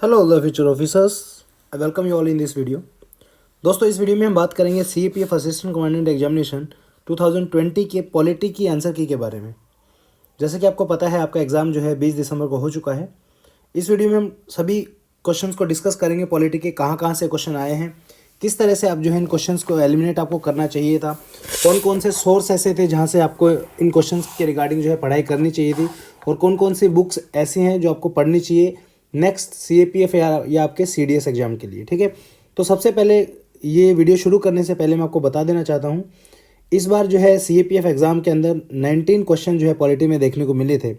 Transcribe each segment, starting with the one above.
Hello the future officers, I welcome you all in this video. दोस्तों, इस video में हम बात करेंगे CAPF असिस्टेंट कमांडेंट एग्जामिनेशन 2020 के पॉलिटी की आंसर की के बारे में। जैसे कि आपको पता है, आपका एग्ज़ाम जो है 20 दिसंबर को हो चुका है। इस वीडियो में हम सभी क्वेश्चंस को डिस्कस करेंगे, पॉलिटी के कहाँ कहाँ से क्वेश्चन आए हैं, किस तरह से आप जो है इन क्वेश्चंस को एलिमिनेट आपको करना चाहिए था, कौन कौन से सोर्स ऐसे थे जहाँ से आपको इन क्वेश्चंस के रिगार्डिंग जो है पढ़ाई करनी चाहिए थी, और कौन कौन सी बुक्स ऐसी हैं जो आपको पढ़नी चाहिए नेक्स्ट CAPF या आपके CDS एग्जाम के लिए। ठीक है, तो सबसे पहले ये वीडियो शुरू करने से पहले मैं आपको बता देना चाहता हूँ, इस बार जो है CAPF एग्ज़ाम के अंदर 19 क्वेश्चन जो है पॉलिटी में देखने को मिले थे।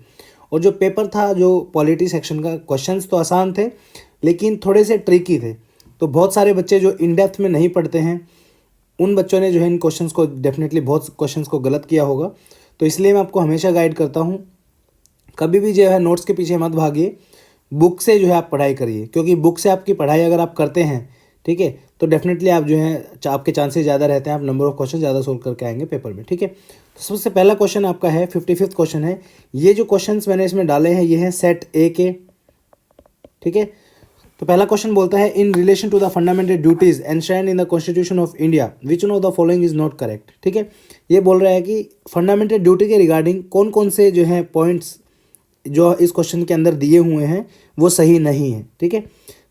और जो पेपर था, जो पॉलिटी सेक्शन का, क्वेश्चंस तो आसान थे लेकिन थोड़े से ट्रिकी थे। तो बहुत सारे बच्चे जो इन डेप्थ में नहीं पढ़ते हैं, उन बच्चों ने जो है इन क्वेश्चंस को डेफिनेटली बहुत क्वेश्चंस को गलत किया होगा। तो इसलिए मैं आपको हमेशा गाइड करता हूँ, कभी भी जो है नोट्स के पीछे मत भागिए, बुक से जो है आप पढ़ाई करिए, क्योंकि बुक से आपकी पढ़ाई अगर आप करते हैं, ठीक है, तो डेफिनेटली आप जो है आपके चांसेस ज़्यादा रहते हैं, आप नंबर ऑफ क्वेश्चन ज़्यादा सोल्व करके आएंगे पेपर में। ठीक है, तो सबसे पहला क्वेश्चन आपका है 55वां क्वेश्चन है। ये जो क्वेश्चंस मैंने इसमें डाले हैं ये हैं सेट ए के। ठीक है, तो पहला क्वेश्चन बोलता है, in relation to the fundamental duties enshrined in the constitution of India which one of the following is not correct. ठीक है, ये बोल रहा है कि फंडामेंटल ड्यूटी के रिगार्डिंग कौन कौन से जो है पॉइंट्स जो इस क्वेश्चन के अंदर दिए हुए हैं वो सही नहीं है। ठीक है,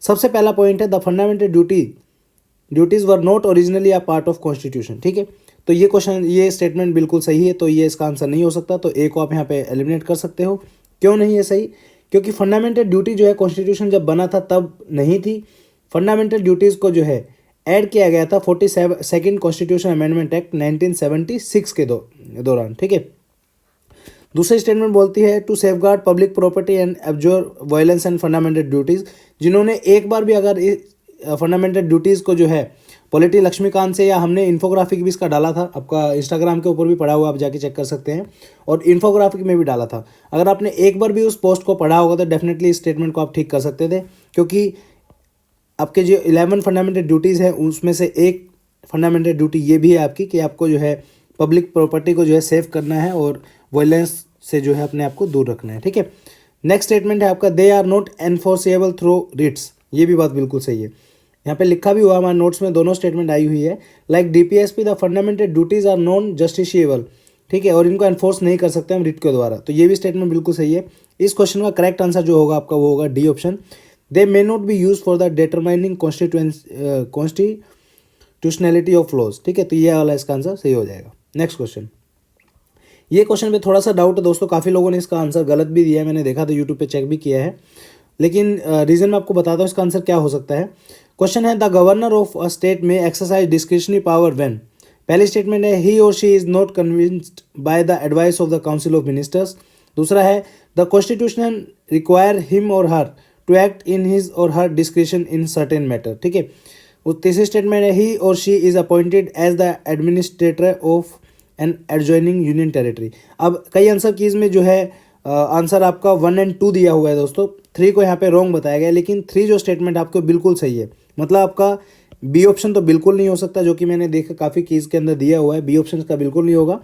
सबसे पहला पॉइंट है, the fundamental duties were not originally a part of constitution. ठीक है, तो ये क्वेश्चन, ये स्टेटमेंट बिल्कुल सही है, तो ये इसका आंसर नहीं हो सकता। तो ए को आप यहाँ पे एलिमिनेट कर सकते हो। क्यों नहीं है सही? क्योंकि फंडामेंटल ड्यूटी जो है कॉन्स्टिट्यूशन जब बना था तब नहीं थी। फंडामेंटल ड्यूटीज़ को जो है ऐड किया गया था 42nd कॉन्स्टिट्यूशन अमेंडमेंट एक्ट 1976 के दौरान। ठीक है, दूसरी स्टेटमेंट बोलती है, to safeguard public property and absorb violence and fundamental duties. जिन्होंने एक बार भी अगर फंडामेंटल ड्यूटीज़ को जो है पॉलिटी लक्ष्मीकांत से, या हमने इन्फोग्राफिक भी इसका डाला था, आपका इंस्टाग्राम के ऊपर भी पढ़ा हुआ, आप जाके चेक कर सकते हैं, और इन्फोग्राफिक में भी डाला था। अगर आपने एक बार भी उस पोस्ट को पढ़ा होगा तो डेफिनेटली इस स्टेटमेंट को आप ठीक कर सकते थे, क्योंकि आपके जो 11 फंडामेंटल ड्यूटीज़ हैं उसमें से एक फंडामेंटल ड्यूटी ये भी है आपकी कि आपको जो है पब्लिक प्रॉपर्टी को जो है सेव करना है और वायलेंस से जो है अपने आप को दूर रखना है। ठीक है, नेक्स्ट स्टेटमेंट है आपका, they are not enforceable through writs. ये भी बात बिल्कुल सही है, यहाँ पे लिखा भी हुआ, हमारे नोट्स में दोनों स्टेटमेंट आई हुई है। Like DPSP the fundamental duties are non justiciable. ठीक है, और इनको एनफोर्स नहीं कर सकते हम रिट के द्वारा। तो ये भी स्टेटमेंट बिल्कुल सही है। इस क्वेश्चन का करेक्ट आंसर जो होगा आपका वो होगा D option, they may not be use for the determining constitutionality of laws. ठीक है, तो ये वाला इसका आंसर सही हो जाएगा। नेक्स्ट क्वेश्चन, ये क्वेश्चन पे थोड़ा सा डाउट है दोस्तों, काफ़ी लोगों ने इसका आंसर गलत भी दिया है, मैंने देखा था यूट्यूब पे चेक भी किया है, लेकिन रीज़न मैं आपको बताता हूँ इसका आंसर क्या हो सकता है। क्वेश्चन है, the governor of a state may exercise discretionary power when. पहली स्टेटमेंट है, he or she is not convinced by the advice of the council of ministers. दूसरा है, the constitution require him or her to act in his or her discretion in certain matter. ठीक है, तीसरी statement है, he or she is appointed as the administrator of an adjoining union territory. अब कई answer keys में जो है answer आपका 1 और 2 दिया हुआ है दोस्तों, 3 को यहाँ पे रॉन्ग बताया गया है, लेकिन 3 जो स्टेटमेंट आपको बिल्कुल सही है। मतलब आपका बी ऑप्शन तो बिल्कुल नहीं हो सकता, जो कि मैंने देखा काफ़ी कीज के अंदर दिया हुआ है, बी ऑप्शन का बिल्कुल नहीं होगा।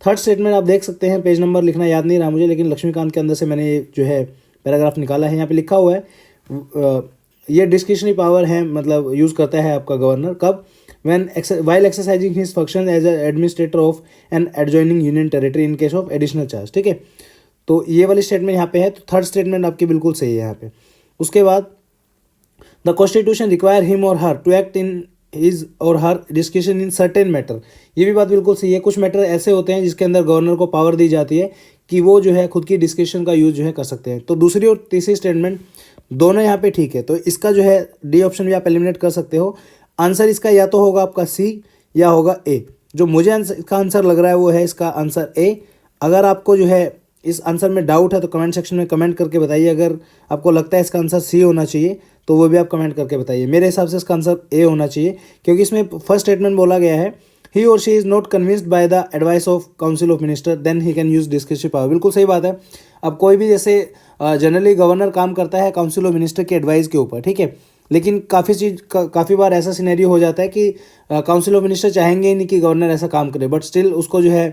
थर्ड स्टेटमेंट आप देख सकते हैं, पेज नंबर लिखना याद नहीं रहा मुझे, लेकिन लक्ष्मीकांत के अंदर से मैंने जो है पैराग्राफ निकाला है, यहाँ पे लिखा हुआ है, ये डिस्क्रिशनरी पावर है, मतलब यूज़ करता है आपका गवर्नर कब, while exercising his function as an administrator of an adjoining union territory in case of additional charge। ठीक है, तो ये वाली स्टेटमेंट यहाँ पे है, तो थर्ड स्टेटमेंट आपकी बिल्कुल सही है यहाँ पे। उसके बाद, the constitution require him or her to act in his or her discussion in certain matter. ये भी बात बिल्कुल सही है। कुछ मैटर ऐसे होते हैं जिसके अंदर गवर्नर को पावर दी जाती है कि वो जो है खुद की डिस्कशन का यूज जो है कर सकते हैं। तो दूसरी और तीसरी स्टेटमेंट दोनों यहाँ पे ठीक है, तो इसका जो है डी ऑप्शन भी आप एलिमिनेट कर सकते हो। आंसर इसका या तो होगा आपका सी या होगा ए। जो मुझे इसका आंसर लग रहा है वो है इसका आंसर ए। अगर आपको जो है इस आंसर में डाउट है तो कमेंट सेक्शन में कमेंट करके बताइए। अगर आपको लगता है इसका आंसर सी होना चाहिए तो वो भी आप कमेंट करके बताइए। मेरे हिसाब से इसका आंसर ए होना चाहिए, क्योंकि इसमें फर्स्ट स्टेटमेंट बोला गया है, he or she is not convinced by the advice of council of minister then he can use discretionary power. बिल्कुल सही बात है। अब कोई भी जैसे जनरली गवर्नर काम करता है काउंसिल ऑफ मिनिस्टर के एडवाइस के ऊपर, ठीक है, लेकिन काफ़ी बार ऐसा सिनेरियो हो जाता है कि काउंसिल ऑफ मिनिस्टर चाहेंगे ही नहीं कि गवर्नर ऐसा काम करे, बट स्टिल उसको जो है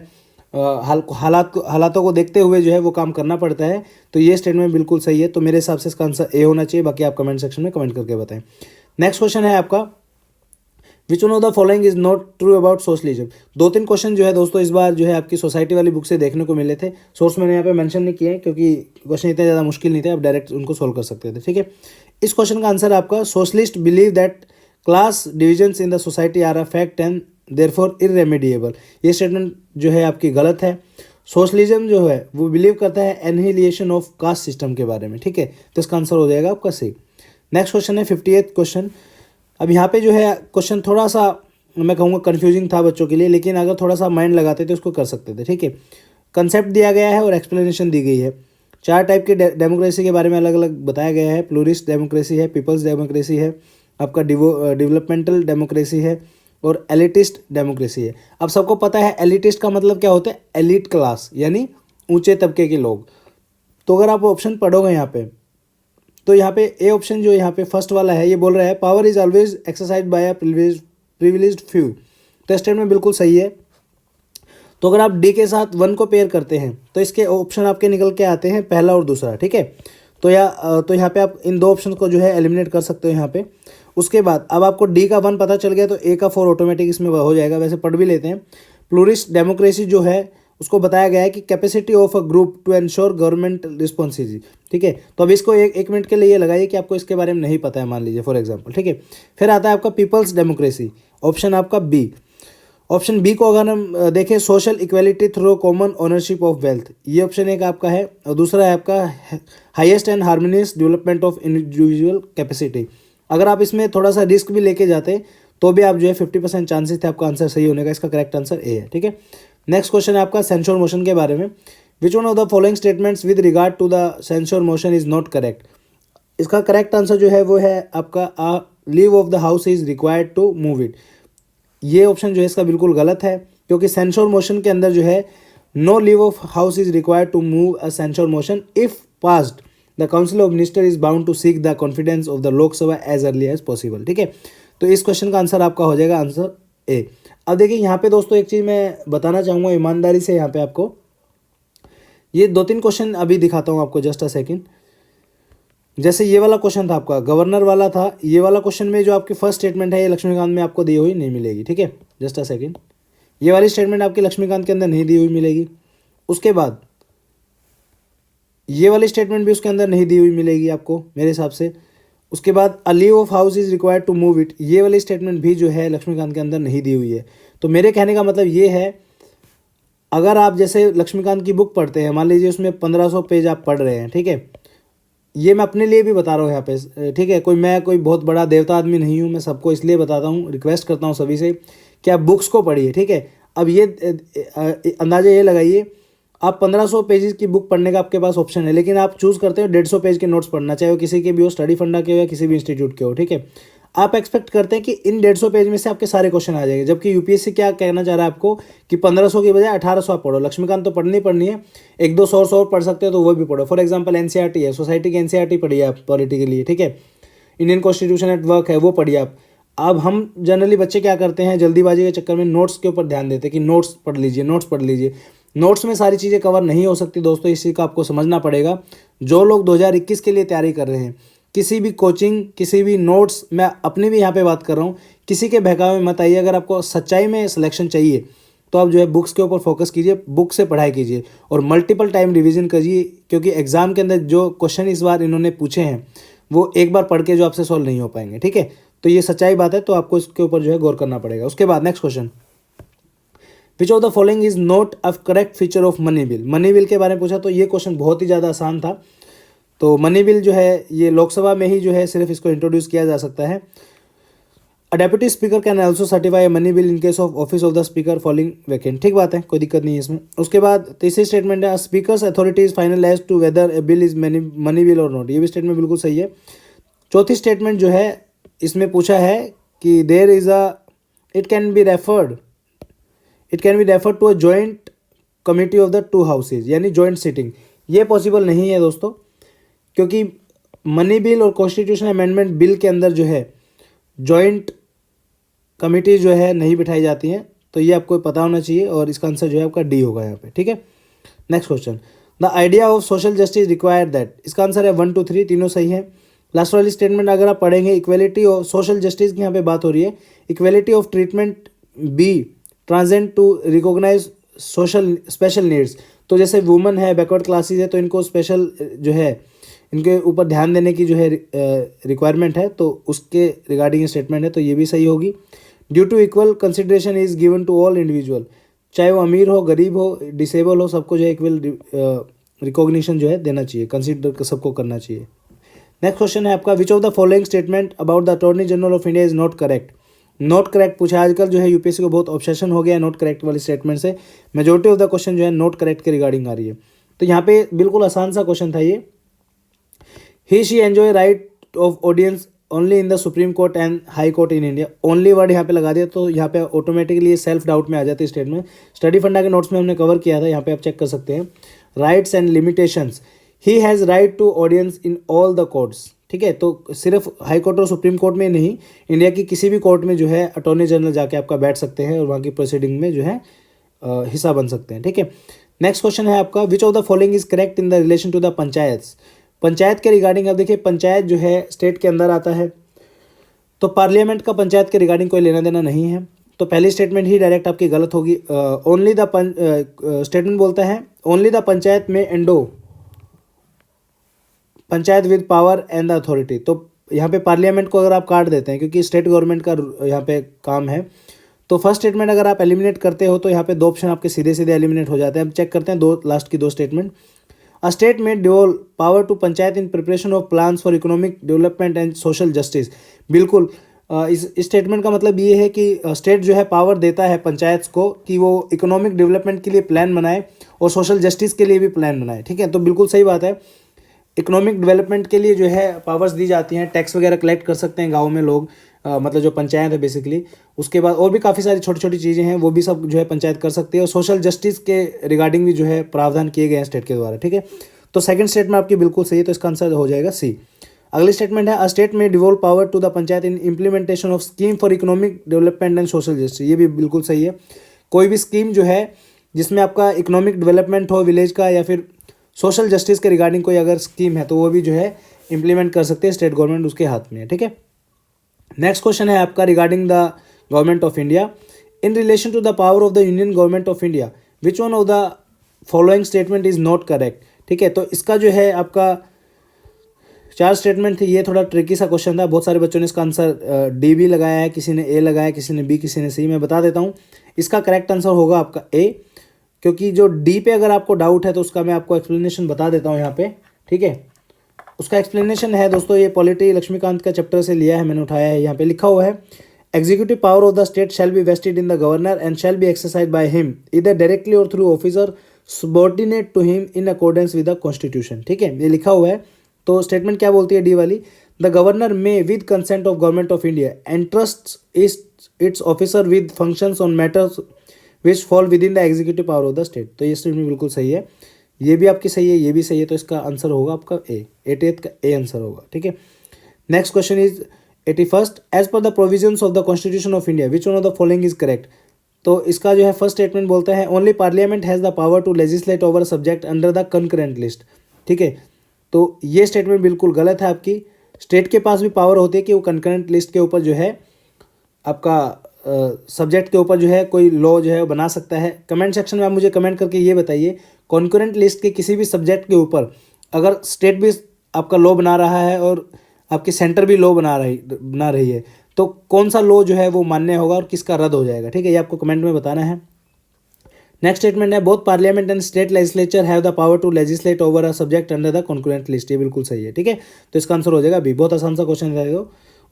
हालातों को देखते हुए जो है वो काम करना पड़ता है। तो ये स्टेटमेंट बिल्कुल सही है। तो मेरे हिसाब से इसका आंसर ए होना चाहिए। बाकी आप कमेंट सेक्शन में कमेंट करके बताएं। नेक्स्ट क्वेश्चन है आपका, विच one of the following is not true about socialism. 2-3 question जो है दोस्तों इस बार जो है आपकी सोसाइटी वाली बुक से देखने को मिले थे। सोर्स मैंने यहाँ पे मेंशन नहीं किए हैं क्योंकि क्वेश्चन इतने ज़्यादा मुश्किल नहीं थे, आप डायरेक्ट उनको सोल्व कर सकते थे। ठीक है, इस क्वेश्चन का आंसर आपका, socialist believe that class divisions in the society are a fact and therefore irremediable. ये स्टेटमेंट जो है आपकी गलत है। सोशलिज्म जो है वो बिलीव करता है एनहिलिएशन ऑफ कास्ट सिस्टम के बारे में। ठीक है, तो इसका आंसर हो जाएगा आपका सी। नेक्स्ट क्वेश्चन है 58th क्वेश्चन। अब यहाँ पे जो है क्वेश्चन थोड़ा सा मैं कहूँगा कन्फ्यूजिंग था बच्चों के लिए, लेकिन अगर थोड़ा सा माइंड लगाते थे उसको कर सकते थे। ठीक है, कंसेप्ट दिया गया है और एक्सप्लेनेशन दी गई है। 4 टाइप के डेमोक्रेसी के बारे में अलग अलग बताया गया है। प्लूरिस्ट डेमोक्रेसी है, पीपल्स डेमोक्रेसी है, आपका डेवलपमेंटल डेमोक्रेसी है और एलिटिस्ट डेमोक्रेसी है। अब सबको पता है एलिटिस्ट का मतलब क्या होता है, एलिट क्लास यानी ऊंचे तबके के लोग। तो अगर आप ऑप्शन पढ़ोगे यहाँ पे, तो यहाँ पे ए ऑप्शन जो यहाँ पे फर्स्ट वाला है ये बोल रहा है power is always exercise by a privileged few. तो स्टेटमेंट बिल्कुल सही है। तो अगर आप डी के साथ 1 को पेयर करते हैं तो इसके ऑप्शन आपके निकल के आते हैं पहला और दूसरा। ठीक है, तो यहाँ पे आप इन 2 ऑप्शन को जो है एलिमिनेट कर सकते हो यहाँ पे। उसके बाद अब आपको डी का 1 पता चल गया तो ए का 4 ऑटोमेटिक इसमें हो जाएगा। वैसे पढ़ भी लेते हैं। प्लूरिस्ट डेमोक्रेसी जो है उसको बताया गया है कि capacity of a group to ensure government responsibility. ठीक है, तो अब इसको एक मिनट के लिए लगाइए कि आपको इसके बारे में नहीं पता है, मान लीजिए फॉर एग्जांपल। ठीक है, फिर आता है आपका पीपल्स डेमोक्रेसी, ऑप्शन आपका बी। ऑप्शन बी को अगर हम देखें, social equality through common ownership of wealth, ये ऑप्शन एक आपका है। और दूसरा है आपका highest and harmonious development of individual capacity. अगर आप इसमें थोड़ा सा रिस्क भी लेके जाते तो भी आप जो है 50% चांसेस थे आपका आंसर सही होने का। इसका करेक्ट आंसर ए है। ठीक है, नेक्स्ट क्वेश्चन है आपका सेंसोर मोशन के बारे में। Which one of the following statements with regard to the censure motion is not correct. इसका करेक्ट आंसर जो है वो है आपका leave of the house is required to move it. ये ऑप्शन जो है इसका बिल्कुल गलत है, क्योंकि सेंसोर मोशन के अंदर जो है no leave of house is required to move a censure motion if passed the council of minister is bound to seek the confidence of the Lok Sabha as early as possible. ठीक है, तो इस क्वेश्चन का answer आपका हो जाएगा answer A. अब देखिए यहाँ पे दोस्तों एक चीज़ मैं बताना चाहूँगा ईमानदारी से, यहाँ पे आपको ये 2-3 क्वेश्चन अभी दिखाता हूँ आपको, जस्ट अ सेकेंड। जैसे ये वाला क्वेश्चन था आपका गवर्नर वाला था, ये वाला क्वेश्चन में जो आपकी फर्स्ट स्टेटमेंट है ये लक्ष्मीकांत में आपको दी हुई नहीं मिलेगी। ठीक है, जस्ट अ सेकेंड, ये वाली स्टेटमेंट आपकी लक्ष्मीकांत के अंदर नहीं दी हुई मिलेगी। उसके बाद ये वाली स्टेटमेंट भी उसके अंदर नहीं दी हुई मिलेगी आपको मेरे हिसाब से। उसके बाद a leave of house is required to move it, ये वाली स्टेटमेंट भी जो है लक्ष्मीकांत के अंदर नहीं दी हुई है। तो मेरे कहने का मतलब ये है, अगर आप जैसे लक्ष्मीकांत की बुक पढ़ते हैं, मान लीजिए उसमें 1500 पेज आप पढ़ रहे हैं। ठीक है, ये मैं अपने लिए भी बता रहा हूँ यहाँ पे। ठीक है, मैं कोई बहुत बड़ा देवता आदमी नहीं हूँ, मैं सबको इसलिए बताता हूँ, रिक्वेस्ट करता हूँ सभी से कि आप बुक्स को पढ़िए। ठीक है, अब ये अंदाज़ा ये लगाइए, आप 1500 पेजेस की बुक पढ़ने का आपके पास ऑप्शन है, लेकिन आप चूज़ करते हो 150 पेज के नोट्स पढ़ना, चाहे वो किसी के भी हो, स्टडी फंडा के हो या किसी भी इंस्टीट्यूट के हो। ठीक है, आप एक्सपेक्ट करते हैं कि इन 150 पेज में से आपके सारे क्वेश्चन आ जाएंगे, जबकि यूपीएससी क्या कहना चाह रहा है आपको कि 1500 की बजाय 1800 आप पढ़ो। लक्ष्मीकांत तो पढ़नी है, 1-2 सौ पढ़ सकते हो तो वो भी पढ़ो। फॉर एग्जाम्पल एनसीईआरटी है, सोसाइटी की एनसीईआरटी पढ़िए आप पॉलिटी के लिए। ठीक है, इंडियन कॉन्स्टिट्यूशन एट वर्क है, वो पढ़िए आप। अब हम जनरली बच्चे क्या करते हैं, जल्दीबाजी के चक्कर में नोट्स के ऊपर ध्यान देते हैं कि नोट्स पढ़ लीजिए। नोट्स में सारी चीज़ें कवर नहीं हो सकती दोस्तों, इस चीज़ का आपको समझना पड़ेगा। जो लोग 2021 के लिए तैयारी कर रहे हैं, किसी भी कोचिंग, किसी भी नोट्स, मैं अपनी भी यहाँ पे बात कर रहा हूँ, किसी के बहकावे में मत आइए। अगर आपको सच्चाई में सिलेक्शन चाहिए तो आप जो है बुक्स के ऊपर फोकस कीजिए, बुक से पढ़ाई कीजिए और मल्टीपल टाइम रिवीजन करिए, क्योंकि एग्जाम के अंदर जो क्वेश्चन इस बार इन्होंने पूछे हैं वो एक बार पढ़ के जो आपसे सॉल्व नहीं हो पाएंगे। ठीक है, तो ये सच्चाई बात है, तो आपको इसके ऊपर जो है गौर करना पड़ेगा। उसके बाद next question, which of the following is not a correct feature of money bill. Money bill के बारे में पूछा, तो ये क्वेश्चन बहुत ही ज़्यादा आसान था। तो मनी बिल जो है ये लोकसभा में ही जो है सिर्फ इसको इंट्रोड्यूस किया जा सकता है। अ deputy speaker can also certify money bill in case of office of the speaker falling vacant. ठीक बात है, कोई दिक्कत नहीं है इसमें। उसके बाद तीसरी स्टेटमेंट है, speaker's authority is final as to whether a bill is money bill or not. ये भी स्टेटमेंट बिल्कुल सही है। चौथी स्टेटमेंट जो है इसमें पूछा है कि there is it can be referred to a joint committee of the 2 houses, यानी जॉइंट सिटिंग। ये पॉसिबल नहीं है दोस्तों, क्योंकि मनी बिल और कॉन्स्टिट्यूशन अमेंडमेंट बिल के अंदर जो है जॉइंट कमिटी जो है नहीं बिठाई जाती हैं। तो ये आपको पता होना चाहिए और इसका आंसर जो है आपका डी होगा यहाँ पे, ठीक है। Next question, the idea of social justice require that, इसका आंसर है 1 2 3 तीनों सही है। लास्ट वाली स्टेटमेंट अगर आप पढ़ेंगे, इक्वेलिटी ऑफ सोशल जस्टिस की यहाँ पे बात हो रही है, equality of treatment be transcend to recognise social special needs. तो जैसे वुमेन है, बैकवर्ड क्लासेस है, तो इनको स्पेशल जो है इनके ऊपर ध्यान देने की जो है रिक्वायरमेंट है, तो उसके रिगार्डिंग स्टेटमेंट है, तो ये भी सही होगी। Due to equal consideration is given to all individual, चाहे वो अमीर हो, गरीब हो, डिसेबल हो, सबको जो है इक्वल रिकॉग्निशन जो है देना चाहिए, कंसिडर सबको करना चाहिए। नेक्स्ट क्वेश्चन है आपका, which of the following statement about the attorney general of India is not correct. Not correct पूछा, आजकल जो है यूपीएससी को बहुत ऑब्सेशन हो गया है नॉट करेक्ट वाली स्टेटमेंट से, मेजोरिटी ऑफ द क्वेश्चन जो है नॉट करेक्ट के रिगार्डिंग आ रही है। तो यहाँ पे बिल्कुल आसान सा क्वेश्चन था ये, he she enjoy right of audience only in the Supreme Court and High Court in India, only word यहाँ पे लगा दिया, तो यहाँ पे ऑटोमेटिकली सेल्फ डाउट में आ जाती है स्टेटमेंट। स्टडी फंडा के नोट्स में हमने कवर किया था, यहाँ पे आप चेक कर सकते हैं। Rights and limitations, he has right to audience in all the courts, ठीक है। तो सिर्फ हाई कोर्ट और सुप्रीम कोर्ट में नहीं, इंडिया की किसी भी कोर्ट में जो है अटॉर्नी जनरल जाके आपका बैठ सकते हैं और वहाँ की प्रोसीडिंग में जो है हिस्सा बन सकते हैं, ठीक है। नेक्स्ट क्वेश्चन है आपका, which of the following is correct in the relation to the panchayat. Panchayat के रिगार्डिंग आप देखिए, पंचायत जो है स्टेट के अंदर आता है, तो पार्लियामेंट का पंचायत के रिगार्डिंग कोई लेना देना नहीं है, तो पहली स्टेटमेंट ही डायरेक्ट आपकी गलत होगी। ओनली द स्टेटमेंट बोलता है ओनली द पंचायत में endo panchayat with power and the authority, तो यहाँ पे पार्लियामेंट को अगर आप काट देते हैं क्योंकि स्टेट गवर्नमेंट का यहाँ पे काम है, तो फर्स्ट स्टेटमेंट अगर आप एलिमिनेट करते हो तो यहाँ पे दो ऑप्शन आपके सीधे सीधे एलिमिनेट हो जाते हैं। अब चेक करते हैं दो लास्ट की दो statement. A state may devolve power to panchayat in preparation of plans for economic development and social justice, बिल्कुल इस स्टेटमेंट का मतलब ये है कि स्टेट जो है पावर देता है पंचायत को कि वो इकोनॉमिक डेवलपमेंट के लिए प्लान बनाए और सोशल जस्टिस के लिए भी प्लान बनाए, ठीक है। तो बिल्कुल सही बात है, इकोनॉमिक डेवलपमेंट के लिए जो है पावर्स दी जाती हैं, टैक्स वगैरह कलेक्ट कर सकते हैं गाँव में लोग, मतलब जो पंचायत है बेसिकली। उसके बाद और भी काफ़ी सारी छोटी छोटी चीज़ें हैं, वो भी सब जो है पंचायत कर सकती है, और सोशल जस्टिस के रिगार्डिंग भी जो है प्रावधान किए गए हैं स्टेट के द्वारा, ठीक है। तो सेकंड स्टेटमेंट आपकी बिल्कुल सही है, तो इसका आंसर हो जाएगा सी। अगली स्टेटमेंट है, a state may devolve power to the panchayat in implementation of scheme for economic development and social justice, ये भी बिल्कुल सही है। कोई भी स्कीम जो है जिसमें आपका इकोनॉमिक डेवलपमेंट हो विलेज का या फिर सोशल जस्टिस के रिगार्डिंग कोई अगर स्कीम है तो वो भी जो है इम्प्लीमेंट कर सकते हैं, स्टेट गवर्नमेंट उसके हाथ में है, ठीक है। नेक्स्ट क्वेश्चन है आपका regarding the government of India, in relation to the power of the union government of India which one of the following statement is not correct, ठीक है। तो इसका जो है आपका चार स्टेटमेंट थी, ये थोड़ा ट्रिकी सा क्वेश्चन था, बहुत सारे बच्चों ने इसका आंसर डी भी लगाया है, किसी ने ए लगाया, किसी ने बी, किसी ने सी। मैं बता देता हूँ, इसका करेक्ट आंसर होगा आपका ए, क्योंकि जो डी पे अगर आपको डाउट है तो उसका मैं आपको एक्सप्लेनेशन बता देता हूँ यहाँ पे, ठीक है। उसका एक्सप्लेनेशन है दोस्तों, ये पॉलिटी लक्ष्मीकांत का चैप्टर से लिया है, मैंने उठाया है। यहाँ पे लिखा हुआ है, executive power of the state shall be vested in the governor and shall be exercise by him either directly or through officer subordinate to him in accordance with the constitution, ठीक है, ये लिखा हुआ है। तो स्टेटमेंट क्या बोलती है डी वाली, द गवर्नर में with consent of government of India entrust it's officer with functions on matters which fall with in the executive power of the state. तो ये स्टेटमेंट बिल्कुल सही है, ये भी आपकी सही है, ये भी सही है, तो इसका आंसर होगा आपका ए, 88 का ए आंसर होगा, ठीक है। Next question is 81st, as per the provisions of the constitution of India which one of the following is correct. तो इसका जो है फर्स्ट स्टेटमेंट बोलता है, only parliament has the power to legislate over subject under the concurrent list, ठीक है। तो ये स्टेटमेंट बिल्कुल गलत है आपकी, स्टेट के पास भी पावर होती है कि वो कंकरेंट लिस्ट के ऊपर जो है आपका सब्जेक्ट के ऊपर जो है कोई लॉ जो है वो बना सकता है। कमेंट सेक्शन में आप मुझे कमेंट करके ये बताइए, कॉन्करेंट लिस्ट के किसी भी सब्जेक्ट के ऊपर अगर स्टेट भी आपका लॉ बना रहा है और आपकी सेंटर भी लॉ बना रही है, तो कौन सा लॉ जो है वो मान्य होगा और किसका रद्द हो जाएगा, ठीक है, ये आपको कमेंट में बताना है। नेक्स्ट स्टेटमेंट है, both parliament and state legislature have the power to legislate over a subject under the concurrent list, ये बिल्कुल सही है, ठीक है। तो इसका आंसर हो जाएगा बी, बहुत आसान सा क्वेश्चन है।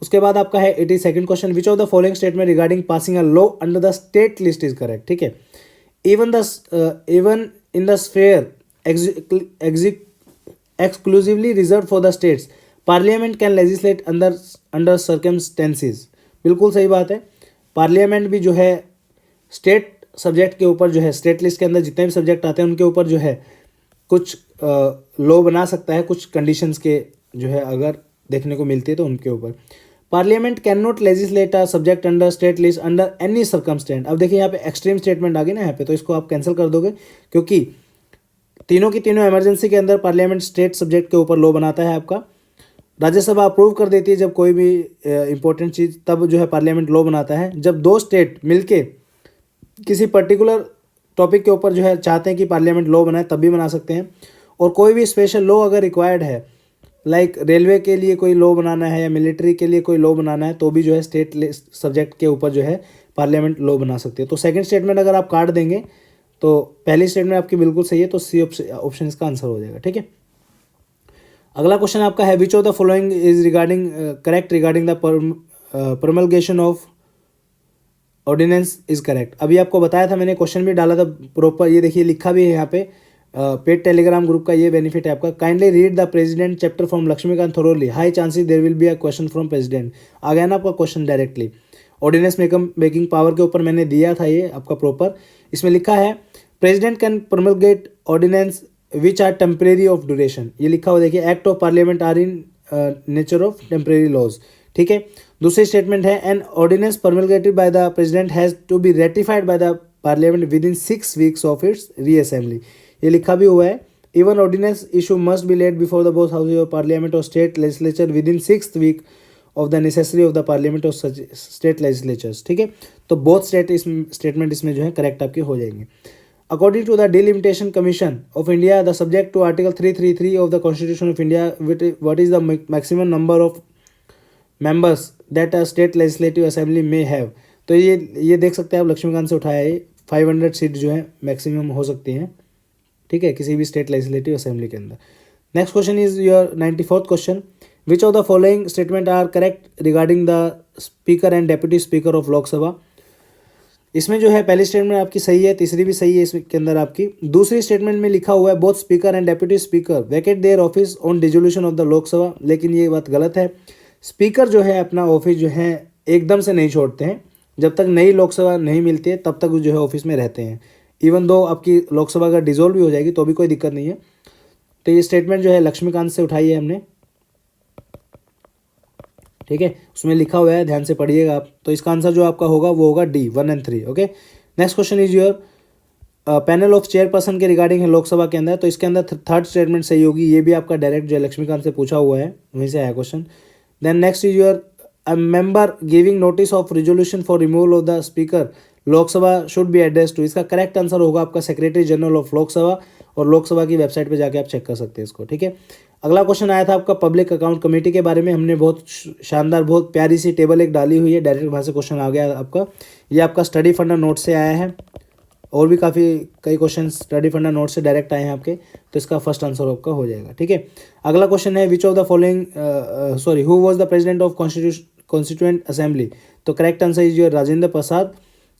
उसके बाद आपका है 82nd question, which of the following statement regarding passing a law under the state list is correct, ठीक है। Even in the sphere exclusively reserve for the states parliament can legislate under circumstances, बिल्कुल सही बात है। Parliament भी जो है state subject के ऊपर जो है, स्टेट लिस्ट के अंदर जितने भी सब्जेक्ट आते हैं उनके ऊपर जो है कुछ लॉ बना सकता है, कुछ कंडीशंस के जो है अगर देखने को मिलती है तो उनके ऊपर। Parliament can not legislate a subject under state list under any circumstance. अब देखिए यहाँ पे एक्सट्रीम स्टेटमेंट आ गई ना यहाँ पे, तो इसको आप कैंसिल कर दोगे, क्योंकि तीनों की तीनों इमरजेंसी के अंदर पार्लियामेंट स्टेट सब्जेक्ट के ऊपर लॉ बनाता है आपका। राज्यसभा अप्रूव कर देती है जब कोई भी इंपॉर्टेंट चीज़, तब जो है पार्लियामेंट लॉ बनाता है। जब दो स्टेट मिलके किसी पर्टिकुलर टॉपिक के ऊपर जो है चाहते हैं कि पार्लियामेंट लॉ बनाए, तब भी बना सकते हैं। और कोई भी स्पेशल लॉ अगर रिक्वायर्ड है, लाइक रेलवे के लिए कोई लॉ बनाना है या मिलिट्री के लिए कोई लॉ बनाना है, तो भी जो है स्टेट सब्जेक्ट के ऊपर जो है पार्लियामेंट लॉ बना सकते हैं। तो सेकंड स्टेटमेंट अगर आप काट देंगे तो पहली स्टेटमेंट आपकी बिल्कुल सही है, तो सी ऑप्शन इसका आंसर हो जाएगा। ठीक है, अगला क्वेश्चन आपका है which of the following is regarding correct regarding the promulgation of ordinance is correct. अभी आपको बताया था, मैंने क्वेश्चन भी डाला था प्रॉपर, ये देखिए लिखा भी है यहाँ पे। पेड टेलीग्राम ग्रुप का ये बेनिफिट है आपका। Kindly read the president chapter from Laxmikanth thoroughly, high chances there will be a question from president. आ गया ना आपका question directly. Ordinance making power के ऊपर मैंने दिया था ये आपका प्रॉपर। इसमें लिखा है president can promulgate ordinance which are temporary of duration. ये लिखा हुआ देखिए, act of parliament are in nature of temporary laws. ठीक है, दूसरी स्टेटमेंट है an ordinance promulgated by the president has to be ratified by the parliament with in 6 weeks of its reassembly. ये लिखा भी हुआ है, even ordinance issue must be laid before the both houses of parliament और state legislature with in 6th week of the necessary of the parliament और state legislatures. ठीक है, तो बोथ स्टेटमेंट इसमें जो है करेक्ट आपके हो जाएंगे। According to the delimitation commission of India the subject to article 333 of the constitution of India what is the maximum number of members that a state legislative assembly may have. तो ये देख सकते हैं आप, लक्ष्मीकांत से उठाया है, 500 सीट जो है मैक्सिमम हो सकती हैं। ठीक है, किसी भी स्टेट लेजिस्लेटिव असेंबली के अंदर। Next question is your 94th question, which of the following statement are correct regarding the speaker and deputy speaker of Lok Sabha. इसमें जो है पहली स्टेटमेंट आपकी सही है, तीसरी भी सही है इसके अंदर आपकी। दूसरी स्टेटमेंट में लिखा हुआ है both speaker and deputy speaker Venkat their office on dissolution of the Lok Sabha, लेकिन ये बात गलत है। स्पीकर जो है अपना ऑफिस जो है एकदम से नहीं छोड़ते हैं, जब तक नई लोकसभा नहीं मिलती है तब तक जो है ऑफिस में रहते हैं। इवन दो आपकी लोकसभा अगर डिसॉल्व भी हो जाएगी तो भी कोई दिक्कत नहीं है। तो ये स्टेटमेंट जो है लक्ष्मीकांत से उठाई है हमने। ठीक है, उसमें लिखा हुआ है, ध्यान से पढ़िएगा आप। तो इसका आंसर जो आपका होगा वो होगा डी, 1 और 3। Okay, next question is your panel of chairperson के रिगार्डिंग है लोकसभा के अंदर। तो इसके अंदर थर्ड स्टेटमेंट सही होगी, ये भी आपका डायरेक्ट जो है लक्ष्मीकांत से पूछा हुआ है, वहीं से आया question. Then next is your a member giving notice of resolution for removal of the speaker Lok Sabha should be address to. इसका करेक्ट आंसर होगा आपका सेक्रेटरी जनरल ऑफ लोकसभा, और लोकसभा की वेबसाइट पे जाके आप चेक कर सकते हैं इसको। ठीक है, अगला क्वेश्चन आया था आपका पब्लिक अकाउंट कमेटी के बारे में। हमने बहुत शानदार, बहुत प्यारी सी टेबल एक डाली हुई है, डायरेक्ट वहाँ से क्वेश्चन आ गया आपका। ये आपका स्टडी फंडा नोट से आया है, और भी कई क्वेश्चन स्टडी फंडा नोट से डायरेक्ट आए हैं आपके, तो इसका फर्स्ट आंसर आपका हो जाएगा। ठीक है, अगला क्वेश्चन है which of the following who was the president of constituent assembly. तो correct answer is your Rajendra Prasad.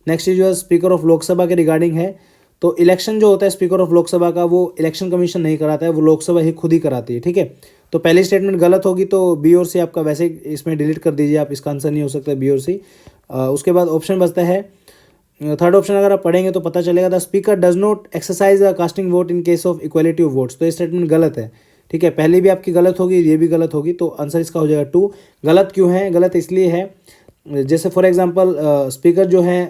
Next is your speaker of Lok Sabha के रिगार्डिंग है। तो इलेक्शन जो होता है स्पीकर ऑफ लोकसभा का, वो इलेक्शन कमीशन नहीं कराता है, वो लोकसभा ही खुद ही कराती है। ठीक है, तो पहली स्टेटमेंट गलत होगी, तो बी और सी आपका वैसे इसमें डिलीट कर दीजिए आप, इसका आंसर नहीं हो सकता बी और सी। उसके बाद ऑप्शन बचता है थर्ड ऑप्शन, अगर आप पढ़ेंगे तो पता चलेगा the speaker does not exercise the casting vote in case of equality of votes. तो ये स्टेटमेंट गलत है। ठीक है, पहली भी आपकी गलत होगी, ये भी गलत होगी, तो आंसर इसका हो जाएगा 2। गलत क्यों है? गलत इसलिए है, जैसे फॉर एग्जांपल स्पीकर जो हैं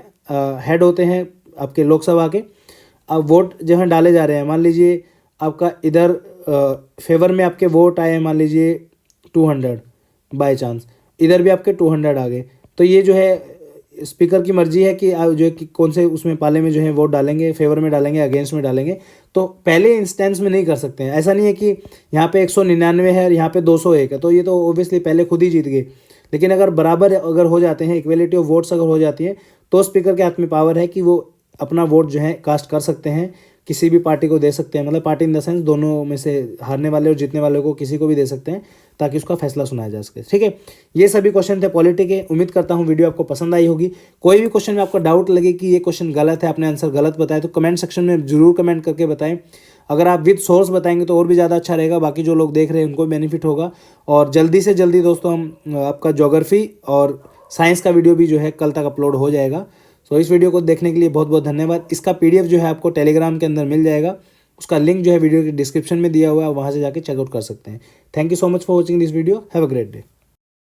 हेड होते हैं आपके लोकसभा के। अब वोट जो है डाले जा रहे हैं, मान लीजिए आपका इधर फेवर में आपके वोट आए हैं, मान लीजिए 200 बाय चांस, इधर भी आपके 200 आ गए, तो ये जो है स्पीकर की मर्जी है कि आप जो है कि कौन से उसमें पाले में जो है वोट डालेंगे, फेवर में डालेंगे, अगेंस्ट में डालेंगे। तो पहले इंस्टेंस में नहीं कर सकते हैं। ऐसा नहीं है कि यहाँ पे 199 है और यहाँ पे 201 है, तो ये तो ऑब्वियसली पहले खुद ही जीत गए। लेकिन अगर बराबर अगर हो जाते हैं, इक्वलिटी ऑफ वोट्स अगर हो जाती है, तो स्पीकर के हाथ में पावर है कि वो अपना वोट जो है कास्ट कर सकते हैं, किसी भी पार्टी को दे सकते हैं, मतलब पार्टी इन द सेंस दोनों में से हारने वाले और जीतने वाले को किसी को भी दे सकते हैं, ताकि उसका फैसला सुनाया जा सके। ठीक है, ये सभी क्वेश्चन थे पॉलिटी के। उम्मीद करता हूँ वीडियो आपको पसंद आई होगी। कोई भी क्वेश्चन में आपको डाउट लगे कि ये क्वेश्चन गलत है, आपने आंसर गलत बताया, तो कमेंट सेक्शन में जरूर कमेंट करके बताएं। अगर आप विद सोर्स बताएंगे तो और भी ज़्यादा अच्छा रहेगा, बाकी जो लोग देख रहे हैं उनको बेनिफिट होगा। और जल्दी से जल्दी दोस्तों हम आपका ज्योग्राफी और साइंस का वीडियो भी जो है कल तक अपलोड हो जाएगा। तो इस वीडियो को देखने के लिए बहुत बहुत धन्यवाद। इसका PDF जो है आपको टेलीग्राम के अंदर मिल जाएगा, उसका लिंक जो है वीडियो के डिस्क्रिप्शन में दिया हुआ है, वहाँ से जाके चेकआउट कर सकते हैं। Thank you so much for watching this video. Have a great day.